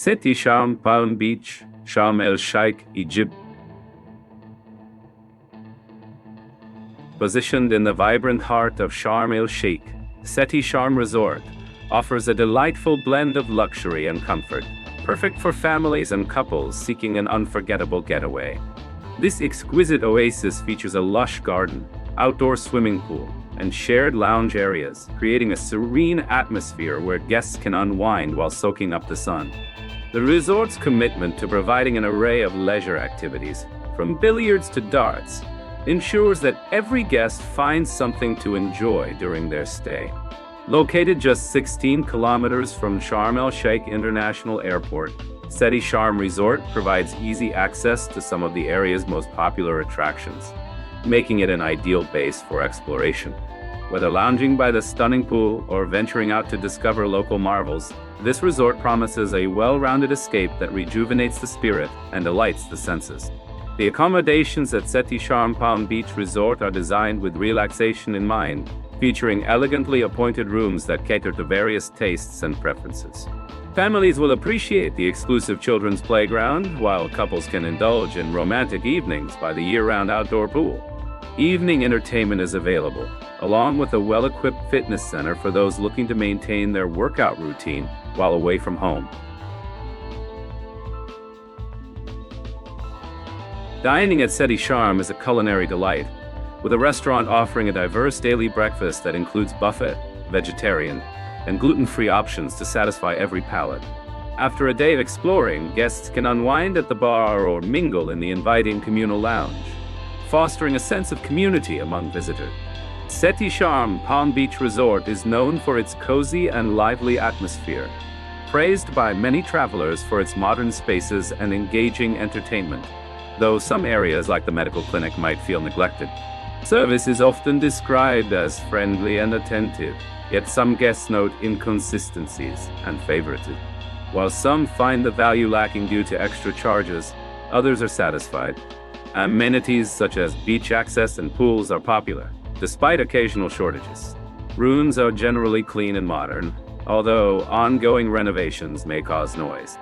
Seti Sharm Palm Beach, Sharm El Sheikh, Egypt. Positioned in the vibrant heart of Sharm El Sheikh, Seti Sharm Resort offers a delightful blend of luxury and comfort, perfect for families and couples seeking an unforgettable getaway. This exquisite oasis features a lush garden, outdoor swimming pool, and shared lounge areas, creating a serene atmosphere where guests can unwind while soaking up the sun. The resort's commitment to providing an array of leisure activities, from billiards to darts, ensures that every guest finds something to enjoy during their stay. Located just 16 kilometers from Sharm El Sheikh International Airport, Seti Sharm Resort provides easy access to some of the area's most popular attractions, making it an ideal base for exploration. Whether lounging by the stunning pool or venturing out to discover local marvels, this resort promises a well-rounded escape that rejuvenates the spirit and delights the senses. The accommodations at Seti Sharm Palm Beach Resort are designed with relaxation in mind, featuring elegantly appointed rooms that cater to various tastes and preferences. Families will appreciate the exclusive children's playground, while couples can indulge in romantic evenings by the year-round outdoor pool. Evening entertainment is available, along with a well-equipped fitness center for those looking to maintain their workout routine while away from home. Dining at Seti Sharm is a culinary delight, with a restaurant offering a diverse daily breakfast that includes buffet, vegetarian, and gluten-free options to satisfy every palate. After a day of exploring, guests can unwind at the bar or mingle in the inviting communal lounge, fostering a sense of community among visitors. Seti Sharm Palm Beach Resort is known for its cozy and lively atmosphere, praised by many travelers for its modern spaces and engaging entertainment, though some areas like the medical clinic might feel neglected. Service is often described as friendly and attentive, yet some guests note inconsistencies and favoritism. While some find the value lacking due to extra charges, others are satisfied. Amenities such as beach access and pools are popular, despite occasional shortages. Rooms are generally clean and modern, although ongoing renovations may cause noise.